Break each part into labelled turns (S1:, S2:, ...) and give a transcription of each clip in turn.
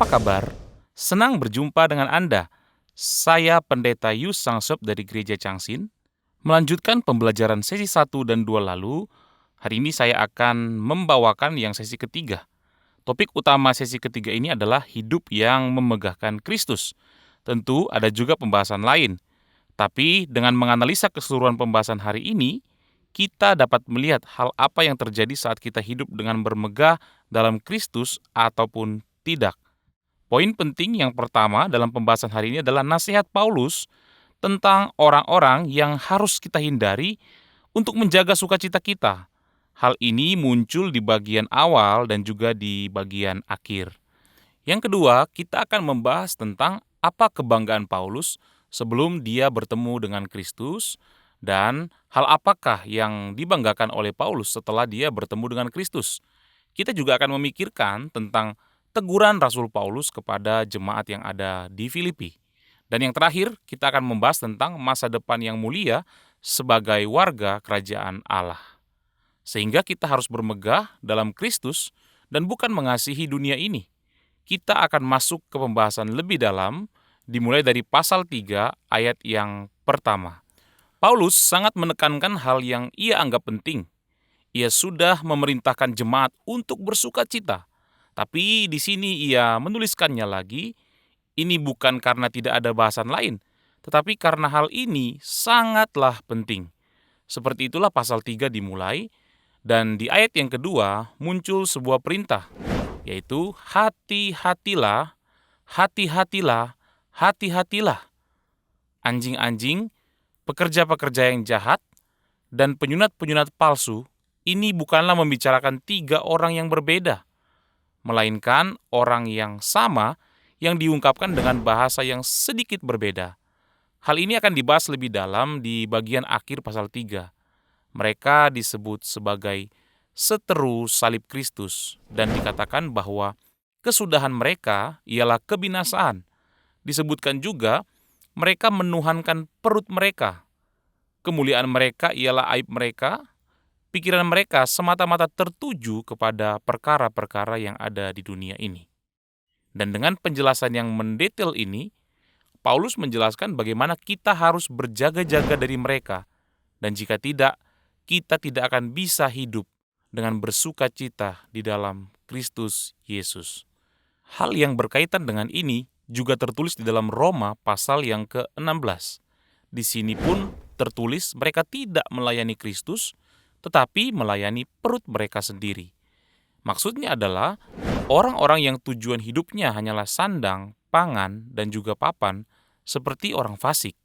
S1: Apa kabar? Senang berjumpa dengan Anda. Saya Pendeta Yus Sangsep dari Gereja Changsin. Melanjutkan pembelajaran sesi 1 dan 2 lalu, hari ini saya akan membawakan yang sesi ketiga. Topik utama sesi ketiga ini adalah hidup yang memegahkan Kristus. Tentu ada juga pembahasan lain, tapi dengan menganalisa keseluruhan pembahasan hari ini, kita dapat melihat hal apa yang terjadi saat kita hidup dengan bermegah dalam Kristus ataupun tidak. Poin penting yang pertama dalam pembahasan hari ini adalah nasihat Paulus tentang orang-orang yang harus kita hindari untuk menjaga sukacita kita. Hal ini muncul di bagian awal dan juga di bagian akhir. Yang kedua, kita akan membahas tentang apa kebanggaan Paulus sebelum dia bertemu dengan Kristus dan hal apakah yang dibanggakan oleh Paulus setelah dia bertemu dengan Kristus. Kita juga akan memikirkan tentang teguran Rasul Paulus kepada jemaat yang ada di Filipi. Dan yang terakhir, kita akan membahas tentang masa depan yang mulia sebagai warga kerajaan Allah. Sehingga kita harus bermegah dalam Kristus dan bukan mengasihi dunia ini. Kita akan masuk ke pembahasan lebih dalam, dimulai dari pasal 3 ayat yang pertama. Paulus sangat menekankan hal yang ia anggap penting. Ia sudah memerintahkan jemaat untuk bersuka cita. Tapi di sini ia menuliskannya lagi, ini bukan karena tidak ada bahasan lain, tetapi karena hal ini sangatlah penting. Seperti itulah pasal 3 dimulai, dan di ayat yang kedua muncul sebuah perintah, yaitu hati-hatilah, hati-hatilah, hati-hatilah. Anjing-anjing, pekerja-pekerja yang jahat, dan penyunat-penyunat palsu, ini bukanlah membicarakan 3 orang yang berbeda, melainkan orang yang sama yang diungkapkan dengan bahasa yang sedikit berbeda. Hal ini akan dibahas lebih dalam di bagian akhir pasal 3. Mereka disebut sebagai seteru salib Kristus dan dikatakan bahwa kesudahan mereka ialah kebinasaan. Disebutkan juga mereka menuhankan perut mereka. Kemuliaan mereka ialah aib mereka. Pikiran mereka semata-mata tertuju kepada perkara-perkara yang ada di dunia ini. Dan dengan penjelasan yang mendetail ini, Paulus menjelaskan bagaimana kita harus berjaga-jaga dari mereka. Dan jika tidak, kita tidak akan bisa hidup dengan bersuka cita di dalam Kristus Yesus. Hal yang berkaitan dengan ini juga tertulis di dalam Roma pasal yang ke-16. Di sini pun tertulis mereka tidak melayani Kristus, tetapi melayani perut mereka sendiri. Maksudnya adalah orang-orang yang tujuan hidupnya hanyalah sandang, pangan, dan juga papan, seperti orang fasik.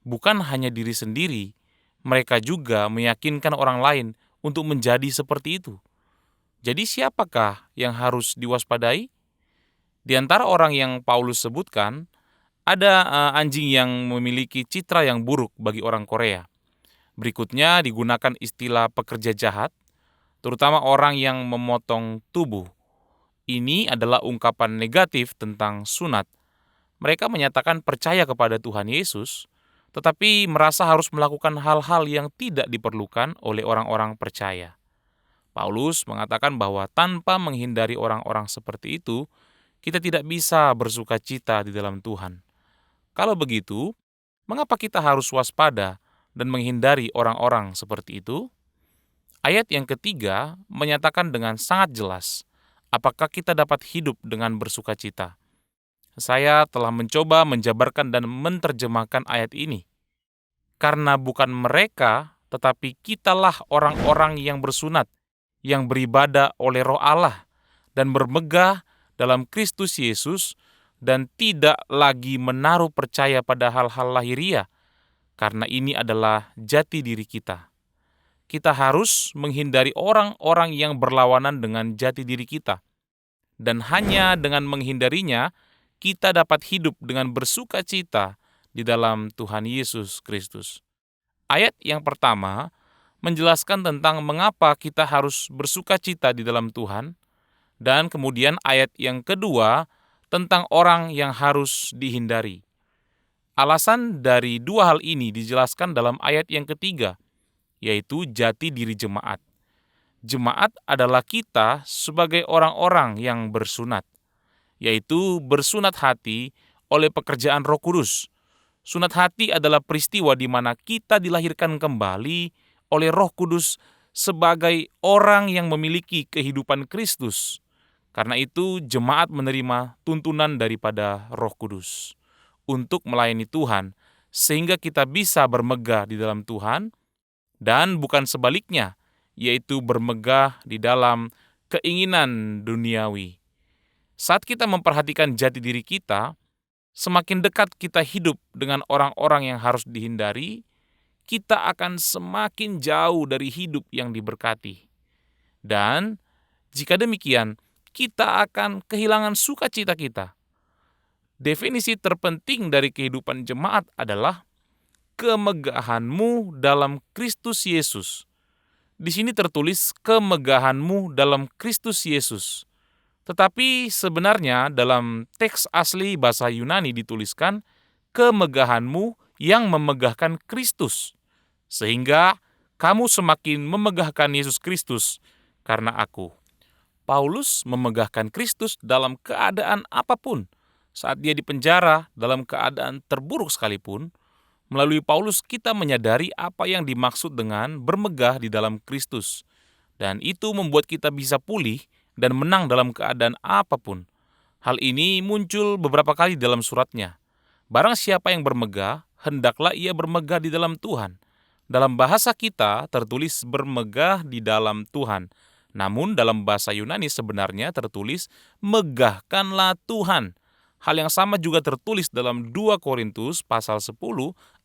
S1: Bukan hanya diri sendiri, mereka juga meyakinkan orang lain untuk menjadi seperti itu. Jadi siapakah yang harus diwaspadai? Di antara orang yang Paulus sebutkan, ada anjing yang memiliki citra yang buruk bagi orang Korea. Berikutnya digunakan istilah pekerja jahat, terutama orang yang memotong tubuh. Ini adalah ungkapan negatif tentang sunat. Mereka menyatakan percaya kepada Tuhan Yesus, tetapi merasa harus melakukan hal-hal yang tidak diperlukan oleh orang-orang percaya. Paulus mengatakan bahwa tanpa menghindari orang-orang seperti itu, kita tidak bisa bersuka cita di dalam Tuhan. Kalau begitu, mengapa kita harus waspada dan menghindari orang-orang seperti itu? Ayat yang ketiga menyatakan dengan sangat jelas, apakah kita dapat hidup dengan bersuka cita. Saya telah mencoba menjabarkan dan menerjemahkan ayat ini. Karena bukan mereka, tetapi kitalah orang-orang yang bersunat, yang beribadah oleh Roh Allah, dan bermegah dalam Kristus Yesus, dan tidak lagi menaruh percaya pada hal-hal lahiriah, karena ini adalah jati diri kita. Kita harus menghindari orang-orang yang berlawanan dengan jati diri kita. Dan hanya dengan menghindarinya, kita dapat hidup dengan bersuka cita di dalam Tuhan Yesus Kristus. Ayat yang pertama menjelaskan tentang mengapa kita harus bersuka cita di dalam Tuhan, dan kemudian ayat yang kedua tentang orang yang harus dihindari. Alasan dari 2 hal ini dijelaskan dalam ayat yang ketiga, yaitu jati diri jemaat. Jemaat adalah kita sebagai orang-orang yang bersunat. yaitu bersunat hati oleh pekerjaan Roh Kudus. Sunat hati adalah peristiwa di mana kita dilahirkan kembali oleh Roh Kudus sebagai orang yang memiliki kehidupan Kristus. Karena itu, jemaat menerima tuntunan daripada Roh Kudus untuk melayani Tuhan, sehingga kita bisa bermegah di dalam Tuhan, dan bukan sebaliknya, yaitu bermegah di dalam keinginan duniawi. Saat kita memperhatikan jati diri kita, semakin dekat kita hidup dengan orang-orang yang harus dihindari, kita akan semakin jauh dari hidup yang diberkati. Dan jika demikian, kita akan kehilangan sukacita kita. Definisi terpenting dari kehidupan jemaat adalah kemegahanmu dalam Kristus Yesus. Di sini tertulis kemegahanmu dalam Kristus Yesus. Tetapi sebenarnya dalam teks asli bahasa Yunani dituliskan kemegahanmu yang memegahkan Kristus, sehingga kamu semakin memegahkan Yesus Kristus karena aku. Paulus memegahkan Kristus dalam keadaan apapun. Saat dia dipenjara dalam keadaan terburuk sekalipun, melalui Paulus kita menyadari apa yang dimaksud dengan bermegah di dalam Kristus. Dan itu membuat kita bisa pulih dan menang dalam keadaan apapun. Hal ini muncul beberapa kali dalam suratnya. Barang siapa yang bermegah, hendaklah ia bermegah di dalam Tuhan. Dalam bahasa kita tertulis bermegah di dalam Tuhan. Namun dalam bahasa Yunani sebenarnya tertulis megahkanlah Tuhan. Hal yang sama juga tertulis dalam 2 Korintus pasal 10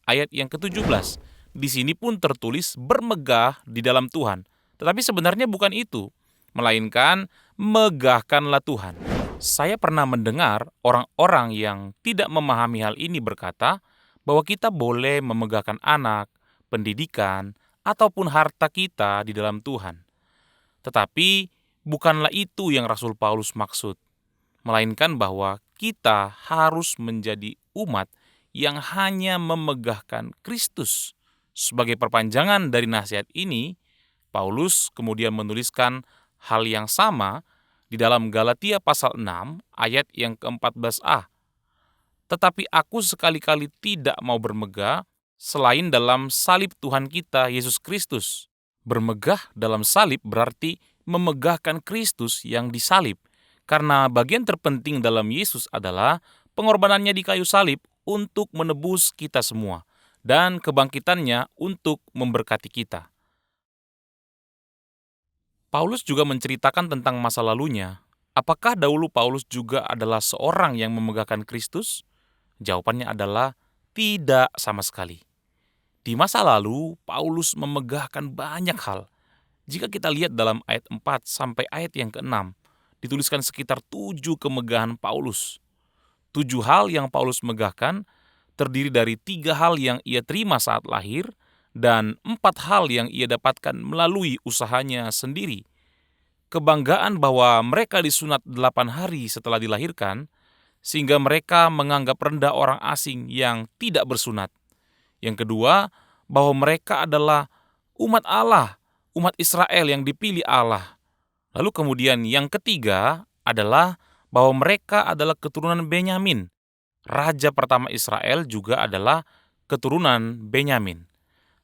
S1: ayat yang ke-17. Di sini pun tertulis bermegah di dalam Tuhan. Tetapi sebenarnya bukan itu, melainkan megahkanlah Tuhan. Saya pernah mendengar orang-orang yang tidak memahami hal ini berkata bahwa kita boleh memegahkan anak, pendidikan, ataupun harta kita di dalam Tuhan. Tetapi bukanlah itu yang Rasul Paulus maksud, melainkan bahwa kita harus menjadi umat yang hanya memegahkan Kristus. Sebagai perpanjangan dari nasihat ini, Paulus kemudian menuliskan hal yang sama di dalam Galatia pasal 6 ayat yang ke-14a. Tetapi aku sekali-kali tidak mau bermegah selain dalam salib Tuhan kita Yesus Kristus. Bermegah dalam salib berarti memegahkan Kristus yang disalib, karena bagian terpenting dalam Yesus adalah pengorbanannya di kayu salib untuk menebus kita semua, dan kebangkitannya untuk memberkati kita. Paulus juga menceritakan tentang masa lalunya. Apakah dahulu Paulus juga adalah seorang yang memegahkan Kristus? Jawabannya adalah tidak sama sekali. Di masa lalu, Paulus memegahkan banyak hal. Jika kita lihat dalam ayat 4 sampai ayat yang ke-6, dituliskan sekitar 7 kemegahan Paulus. 7 hal yang Paulus megahkan terdiri dari 3 hal yang ia terima saat lahir, dan 4 hal yang ia dapatkan melalui usahanya sendiri. Kebanggaan bahwa mereka disunat 8 hari setelah dilahirkan, sehingga mereka menganggap rendah orang asing yang tidak bersunat. Yang kedua, bahwa mereka adalah umat Allah, umat Israel yang dipilih Allah. Lalu kemudian yang ketiga adalah bahwa mereka adalah keturunan Benyamin. Raja pertama Israel juga adalah keturunan Benyamin.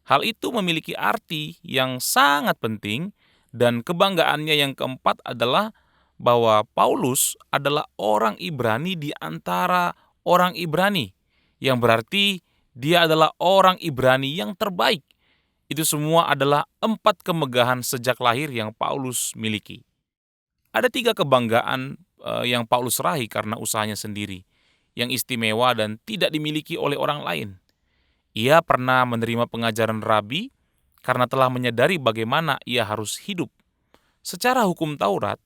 S1: Hal itu memiliki arti yang sangat penting, dan kebanggaannya yang keempat adalah bahwa Paulus adalah orang Ibrani di antara orang Ibrani, yang berarti dia adalah orang Ibrani yang terbaik. Itu semua adalah 4 kemegahan sejak lahir yang Paulus miliki. Ada 3 kebanggaan yang Paulus raih karena usahanya sendiri, yang istimewa dan tidak dimiliki oleh orang lain. Ia pernah menerima pengajaran rabi karena telah menyadari bagaimana ia harus hidup. Secara hukum Taurat,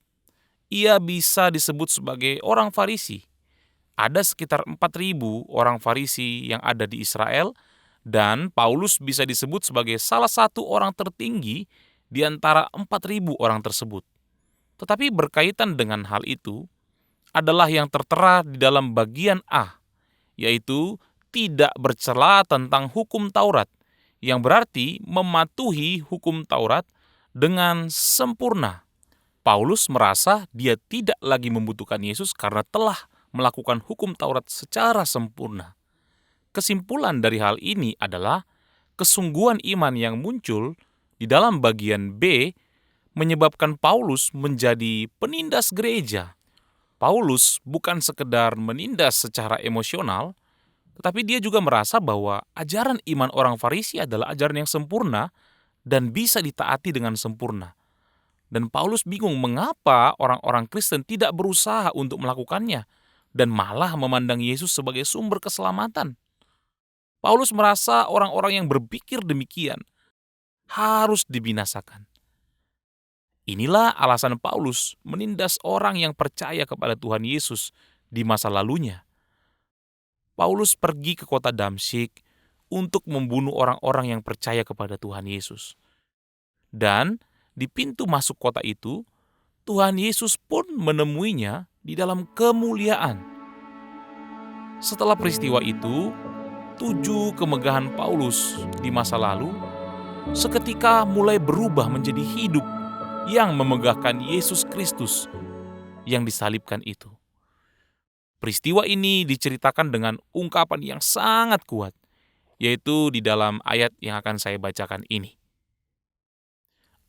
S1: ia bisa disebut sebagai orang Farisi. Ada sekitar 4.000 orang Farisi yang ada di Israel, dan Paulus bisa disebut sebagai salah satu orang tertinggi di antara 4.000 orang tersebut. Tetapi berkaitan dengan hal itu adalah yang tertera di dalam bagian A, yaitu tidak bercela tentang hukum Taurat, yang berarti mematuhi hukum Taurat dengan sempurna. Paulus merasa dia tidak lagi membutuhkan Yesus karena telah melakukan hukum Taurat secara sempurna. Kesimpulan dari hal ini adalah kesungguhan iman yang muncul di dalam bagian B menyebabkan Paulus menjadi penindas gereja. Paulus bukan sekedar menindas secara emosional, tetapi dia juga merasa bahwa ajaran iman orang Farisi adalah ajaran yang sempurna dan bisa ditaati dengan sempurna. Dan Paulus bingung mengapa orang-orang Kristen tidak berusaha untuk melakukannya dan malah memandang Yesus sebagai sumber keselamatan. Paulus merasa orang-orang yang berpikir demikian harus dibinasakan. Inilah alasan Paulus menindas orang yang percaya kepada Tuhan Yesus di masa lalunya. Paulus pergi ke kota Damsyik untuk membunuh orang-orang yang percaya kepada Tuhan Yesus. Dan di pintu masuk kota itu, Tuhan Yesus pun menemuinya di dalam kemuliaan. Setelah peristiwa itu, 7 kemegahan Paulus di masa lalu seketika mulai berubah menjadi hidup yang memegahkan Yesus Kristus yang disalibkan itu. Peristiwa ini diceritakan dengan ungkapan yang sangat kuat, yaitu di dalam ayat yang akan saya bacakan ini.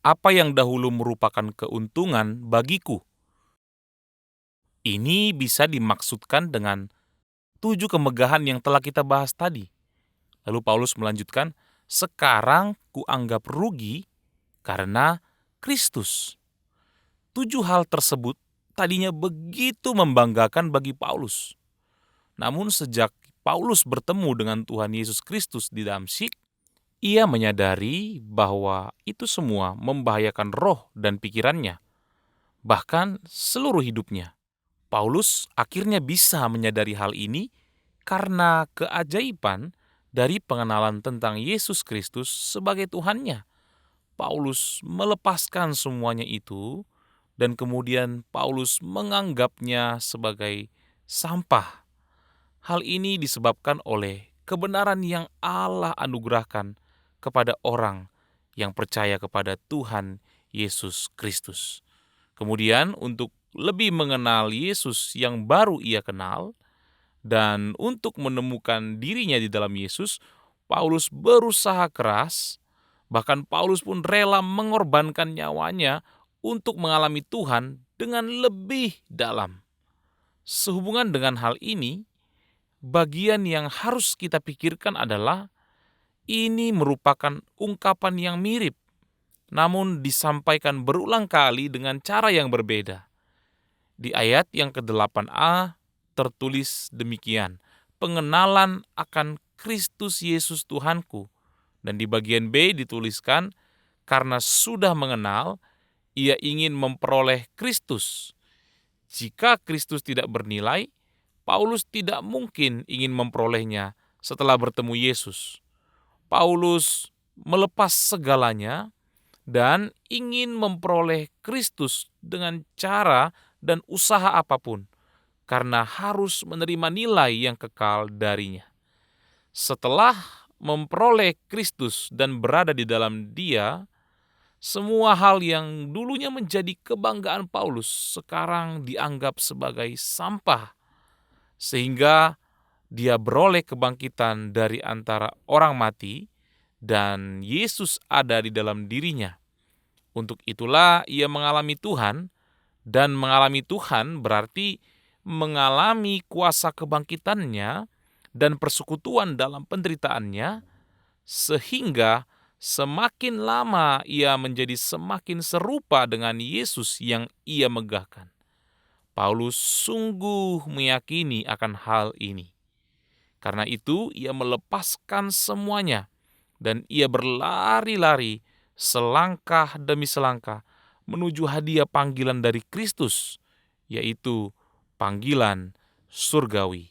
S1: Apa yang dahulu merupakan keuntungan bagiku. Ini bisa dimaksudkan dengan 7 kemegahan yang telah kita bahas tadi. Lalu Paulus melanjutkan, sekarang kuanggap rugi karena Kristus. 7 hal tersebut tadinya begitu membanggakan bagi Paulus. Namun sejak Paulus bertemu dengan Tuhan Yesus Kristus di Damsyik, ia menyadari bahwa itu semua membahayakan roh dan pikirannya, bahkan seluruh hidupnya. Paulus akhirnya bisa menyadari hal ini karena keajaiban dari pengenalan tentang Yesus Kristus sebagai Tuhannya. Paulus melepaskan semuanya itu dan kemudian Paulus menganggapnya sebagai sampah. Hal ini disebabkan oleh kebenaran yang Allah anugerahkan kepada orang yang percaya kepada Tuhan Yesus Kristus. Kemudian untuk lebih mengenal Yesus yang baru ia kenal dan untuk menemukan dirinya di dalam Yesus, Paulus berusaha keras. Bahkan Paulus pun rela mengorbankan nyawanya untuk mengalami Tuhan dengan lebih dalam. Sehubungan dengan hal ini, bagian yang harus kita pikirkan adalah ini merupakan ungkapan yang mirip, namun disampaikan berulang kali dengan cara yang berbeda. Di ayat yang ke-8a tertulis demikian, pengenalan akan Kristus Yesus Tuhanku. Dan di bagian B dituliskan, karena sudah mengenal, ia ingin memperoleh Kristus. Jika Kristus tidak bernilai, Paulus tidak mungkin ingin memperolehnya setelah bertemu Yesus. Paulus melepas segalanya dan ingin memperoleh Kristus dengan cara dan usaha apapun, karena harus menerima nilai yang kekal darinya. Setelah memperoleh Kristus dan berada di dalam Dia, semua hal yang dulunya menjadi kebanggaan Paulus sekarang dianggap sebagai sampah, sehingga dia beroleh kebangkitan dari antara orang mati dan Yesus ada di dalam dirinya. Untuk itulah ia mengalami Tuhan, dan mengalami Tuhan berarti mengalami kuasa kebangkitannya dan persekutuan dalam penderitaannya, sehingga semakin lama ia menjadi semakin serupa dengan Yesus yang ia megahkan. Paulus sungguh meyakini akan hal ini. Karena itu ia melepaskan semuanya dan ia berlari-lari selangkah demi selangkah menuju hadiah panggilan dari Kristus, yaitu panggilan surgawi.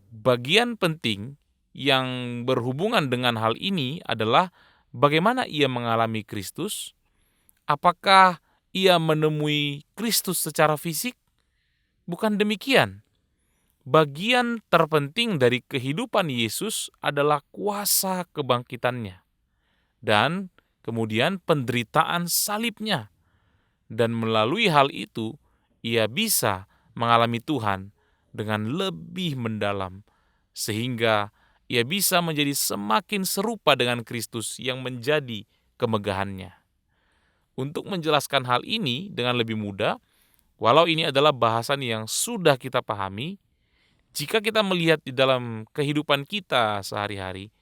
S1: Bagian penting yang berhubungan dengan hal ini adalah bagaimana ia mengalami Kristus. Apakah ia menemui Kristus secara fisik? Bukan demikian. Bagian terpenting dari kehidupan Yesus adalah kuasa kebangkitannya dan kemudian penderitaan salibnya. Dan melalui hal itu, ia bisa mengalami Tuhan dengan lebih mendalam, sehingga ia bisa menjadi semakin serupa dengan Kristus yang menjadi kemegahannya. Untuk menjelaskan hal ini dengan lebih mudah, walau ini adalah bahasan yang sudah kita pahami, jika kita melihat di dalam kehidupan kita sehari-hari,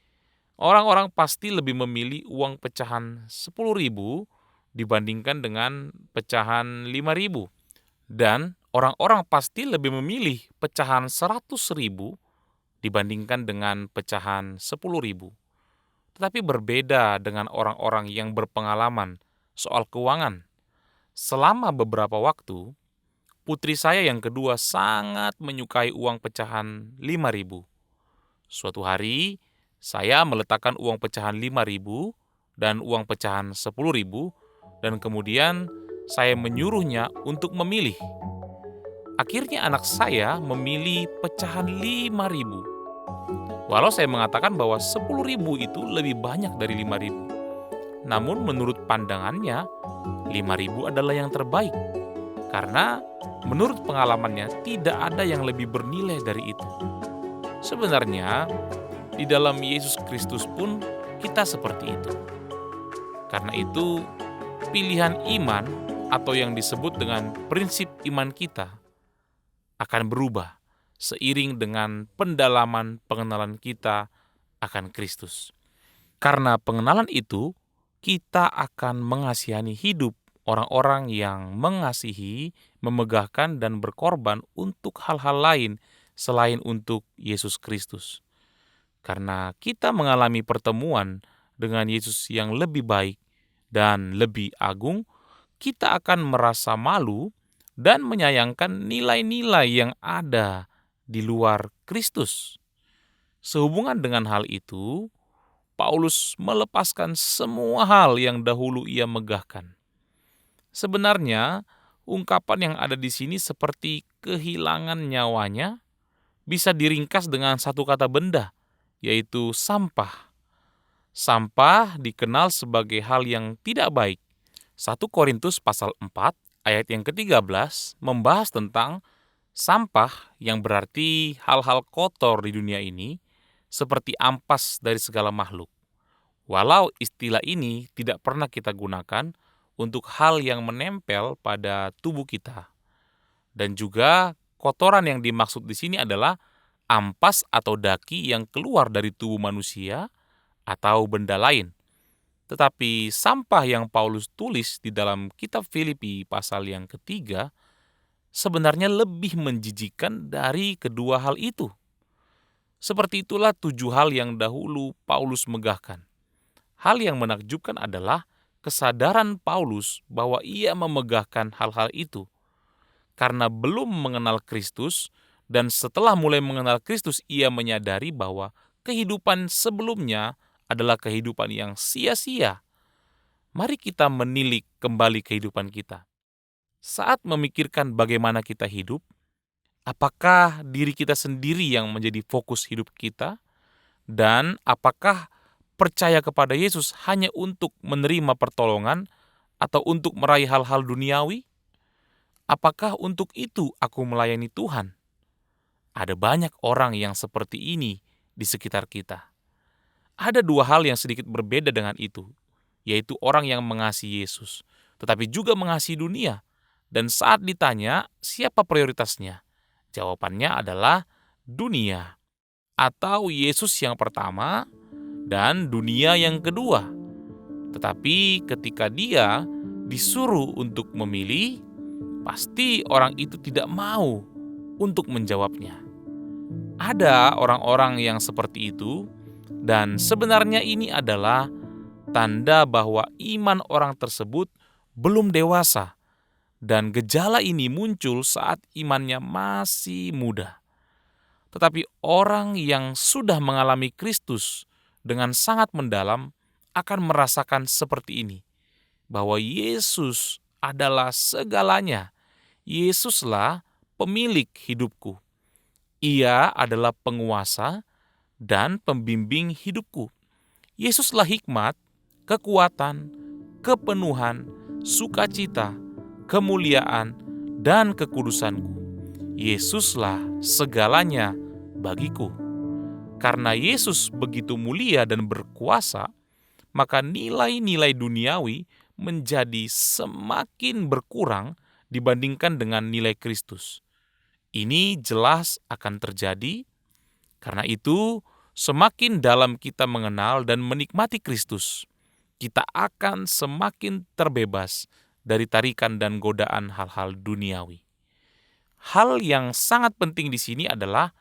S1: orang-orang pasti lebih memilih uang pecahan 10.000 dibandingkan dengan pecahan 5.000. Dan orang-orang pasti lebih memilih pecahan 100.000 dibandingkan dengan pecahan 10.000. Tetapi berbeda dengan orang-orang yang berpengalaman soal keuangan. Selama beberapa waktu, putri saya yang kedua sangat menyukai uang pecahan 5.000. Suatu hari, saya meletakkan uang pecahan 5.000 dan uang pecahan 10.000, dan kemudian saya menyuruhnya untuk memilih. Akhirnya anak saya memilih pecahan 5.000. Walau saya mengatakan bahwa 10.000 itu lebih banyak dari 5.000. Namun menurut pandangannya, 5.000 adalah yang terbaik. Karena menurut pengalamannya tidak ada yang lebih bernilai dari itu. Sebenarnya, di dalam Yesus Kristus pun kita seperti itu. Karena itu, pilihan iman atau yang disebut dengan prinsip iman kita akan berubah seiring dengan pendalaman pengenalan kita akan Kristus. Karena pengenalan itu, kita akan mengasihani hidup orang-orang yang mengasihi, memegahkan, dan berkorban untuk hal-hal lain selain untuk Yesus Kristus. Karena kita mengalami pertemuan dengan Yesus yang lebih baik dan lebih agung, kita akan merasa malu dan menyayangkan nilai-nilai yang ada di luar Kristus. Sehubungan dengan hal itu, Paulus melepaskan semua hal yang dahulu ia megahkan. Sebenarnya, ungkapan yang ada di sini seperti kehilangan nyawanya bisa diringkas dengan satu kata benda, yaitu sampah. Sampah dikenal sebagai hal yang tidak baik. 1 Korintus pasal 4 ayat yang ke-13 membahas tentang sampah yang berarti hal-hal kotor di dunia ini seperti ampas dari segala makhluk. Walau istilah ini tidak pernah kita gunakan untuk hal yang menempel pada tubuh kita. Dan juga kotoran yang dimaksud di sini adalah ampas atau daki yang keluar dari tubuh manusia atau benda lain. Tetapi sampah yang Paulus tulis di dalam kitab Filipi pasal yang ketiga sebenarnya lebih menjijikkan dari kedua hal itu. Seperti itulah 7 hal yang dahulu Paulus megahkan. Hal yang menakjubkan adalah kesadaran Paulus bahwa ia memegahkan hal-hal itu. Karena belum mengenal Kristus, dan setelah mulai mengenal Kristus ia menyadari bahwa kehidupan sebelumnya adalah kehidupan yang sia-sia. Mari kita menilik kembali kehidupan kita. Saat memikirkan bagaimana kita hidup, apakah diri kita sendiri yang menjadi fokus hidup kita? Dan apakah percaya kepada Yesus hanya untuk menerima pertolongan atau untuk meraih hal-hal duniawi? Apakah untuk itu aku melayani Tuhan? Ada banyak orang yang seperti ini di sekitar kita. Ada 2 hal yang sedikit berbeda dengan itu, yaitu orang yang mengasihi Yesus, tetapi juga mengasihi dunia. Dan saat ditanya siapa prioritasnya, jawabannya adalah dunia, atau Yesus yang pertama dan dunia yang kedua. Tetapi ketika dia disuruh untuk memilih, pasti orang itu tidak mau untuk menjawabnya. Ada orang-orang yang seperti itu, dan sebenarnya ini adalah tanda bahwa iman orang tersebut belum dewasa, dan gejala ini muncul saat imannya masih muda. Tetapi orang yang sudah mengalami Kristus dengan sangat mendalam akan merasakan seperti ini, bahwa Yesus adalah segalanya. Yesuslah pemilik hidupku. Ia adalah penguasa dan pembimbing hidupku. Yesuslah hikmat, kekuatan, kepenuhan, sukacita, kemuliaan, dan kekudusanku. Yesuslah segalanya bagiku. Karena Yesus begitu mulia dan berkuasa, maka nilai-nilai duniawi menjadi semakin berkurang dibandingkan dengan nilai Kristus. Ini jelas akan terjadi. Karena itu, semakin dalam kita mengenal dan menikmati Kristus, kita akan semakin terbebas dari tarikan dan godaan hal-hal duniawi. Hal yang sangat penting di sini adalah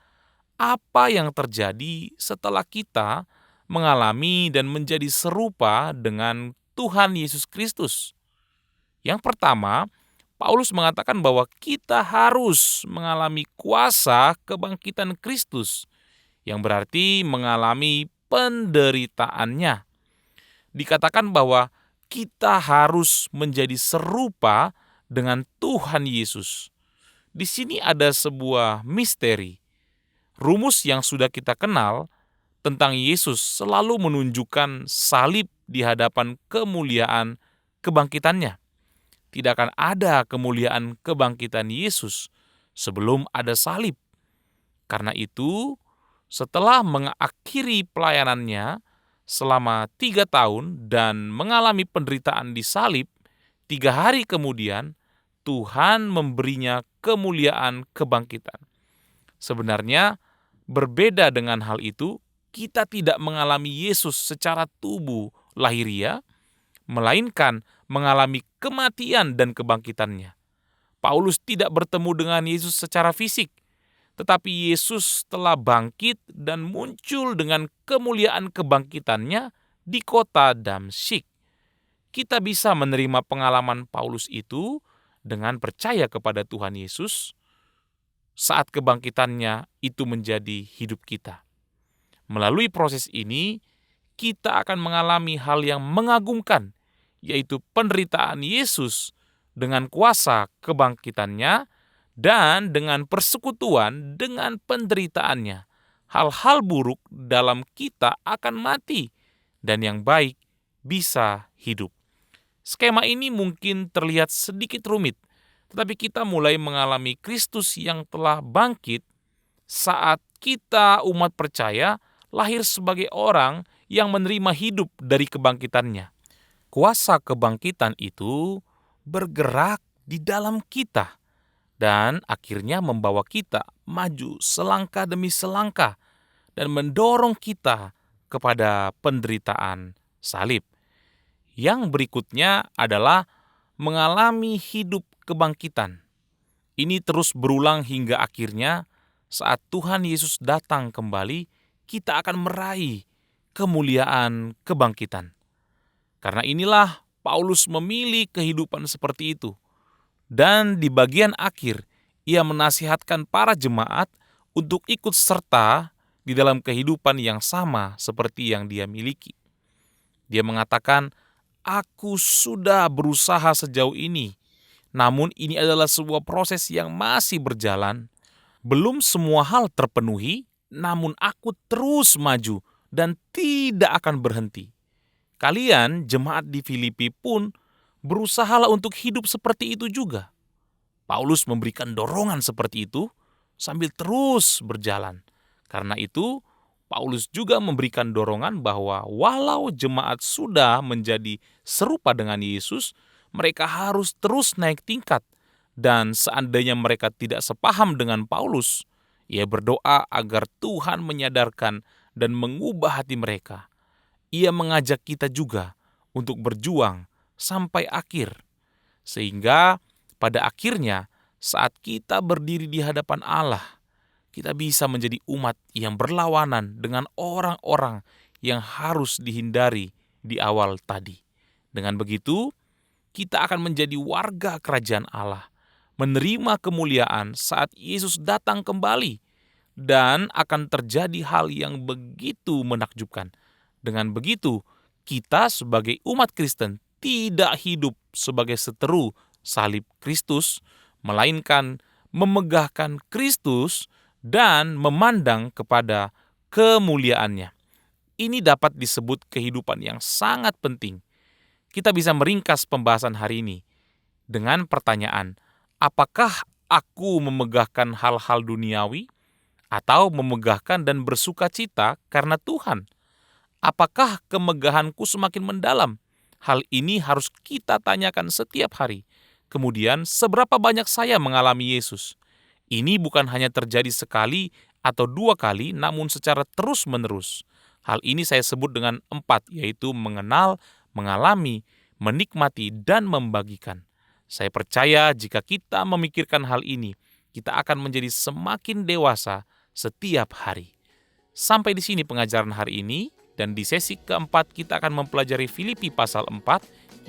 S1: apa yang terjadi setelah kita mengalami dan menjadi serupa dengan Tuhan Yesus Kristus. Yang pertama, Paulus mengatakan bahwa kita harus mengalami kuasa kebangkitan Kristus, yang berarti mengalami penderitaannya. Dikatakan bahwa kita harus menjadi serupa dengan Tuhan Yesus. Di sini ada sebuah misteri. Rumus yang sudah kita kenal tentang Yesus selalu menunjukkan salib di hadapan kemuliaan kebangkitannya. Tidak akan ada kemuliaan kebangkitan Yesus sebelum ada salib. Karena itu, setelah mengakhiri pelayanannya selama 3 tahun dan mengalami penderitaan di salib, 3 hari kemudian Tuhan memberinya kemuliaan kebangkitan. Sebenarnya berbeda dengan hal itu, kita tidak mengalami Yesus secara tubuh lahiria, melainkan mengalami kematian dan kebangkitannya. Paulus tidak bertemu dengan Yesus secara fisik, tetapi Yesus telah bangkit dan muncul dengan kemuliaan kebangkitannya di kota Damsyik. Kita bisa menerima pengalaman Paulus itu dengan percaya kepada Tuhan Yesus saat kebangkitannya itu menjadi hidup kita. Melalui proses ini, kita akan mengalami hal yang mengagumkan, yaitu penderitaan Yesus dengan kuasa kebangkitannya dan dengan persekutuan dengan penderitaannya. Hal-hal buruk dalam kita akan mati dan yang baik bisa hidup. Skema ini mungkin terlihat sedikit rumit, tetapi kita mulai mengalami Kristus yang telah bangkit saat kita umat percaya lahir sebagai orang yang menerima hidup dari kebangkitannya. Kuasa kebangkitan itu bergerak di dalam kita dan akhirnya membawa kita maju selangkah demi selangkah dan mendorong kita kepada penderitaan salib. Yang berikutnya adalah mengalami hidup kebangkitan. Ini terus berulang hingga akhirnya saat Tuhan Yesus datang kembali, kita akan meraih kemuliaan kebangkitan. Karena inilah Paulus memilih kehidupan seperti itu. Dan di bagian akhir, ia menasihatkan para jemaat untuk ikut serta di dalam kehidupan yang sama seperti yang dia miliki. Dia mengatakan, "Aku sudah berusaha sejauh ini, namun ini adalah sebuah proses yang masih berjalan. Belum semua hal terpenuhi, namun aku terus maju dan tidak akan berhenti." Kalian, jemaat di Filipi pun berusahalah untuk hidup seperti itu juga. Paulus memberikan dorongan seperti itu sambil terus berjalan. Karena itu, Paulus juga memberikan dorongan bahwa walau jemaat sudah menjadi serupa dengan Yesus, mereka harus terus naik tingkat. Dan seandainya mereka tidak sepaham dengan Paulus, ia berdoa agar Tuhan menyadarkan dan mengubah hati mereka. Ia mengajak kita juga untuk berjuang sampai akhir. Sehingga pada akhirnya saat kita berdiri di hadapan Allah, kita bisa menjadi umat yang berlawanan dengan orang-orang yang harus dihindari di awal tadi. Dengan begitu, kita akan menjadi warga kerajaan Allah, menerima kemuliaan saat Yesus datang kembali, dan akan terjadi hal yang begitu menakjubkan. Dengan begitu, kita sebagai umat Kristen tidak hidup sebagai seteru salib Kristus, melainkan memegahkan Kristus dan memandang kepada kemuliaannya. Ini dapat disebut kehidupan yang sangat penting. Kita bisa meringkas pembahasan hari ini. dengan pertanyaan, apakah aku memegahkan hal-hal duniawi atau memegahkan dan bersuka cita karena Tuhan? Apakah kemegahanku semakin mendalam? Hal ini harus kita tanyakan setiap hari. Kemudian, seberapa banyak saya mengalami Yesus? Ini bukan hanya terjadi sekali atau dua kali, namun secara terus-menerus. Hal ini saya sebut dengan 4, yaitu mengenal, mengalami, menikmati, dan membagikan. Saya percaya jika kita memikirkan hal ini, kita akan menjadi semakin dewasa setiap hari. Sampai di sini pengajaran hari ini, dan di sesi keempat kita akan mempelajari Filipi pasal 4,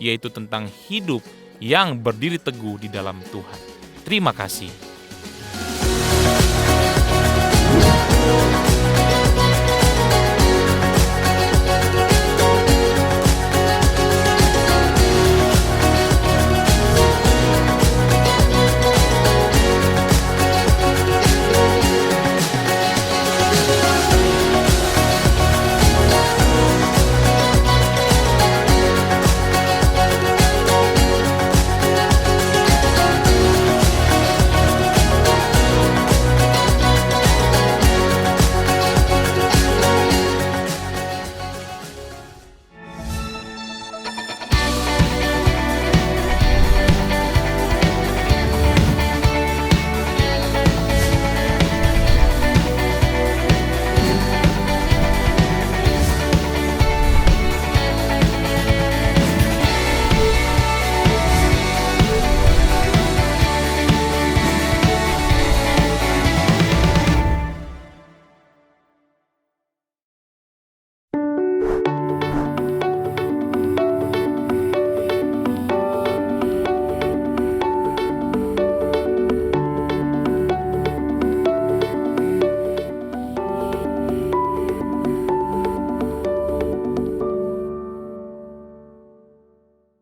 S1: yaitu tentang hidup yang berdiri teguh di dalam Tuhan. Terima kasih.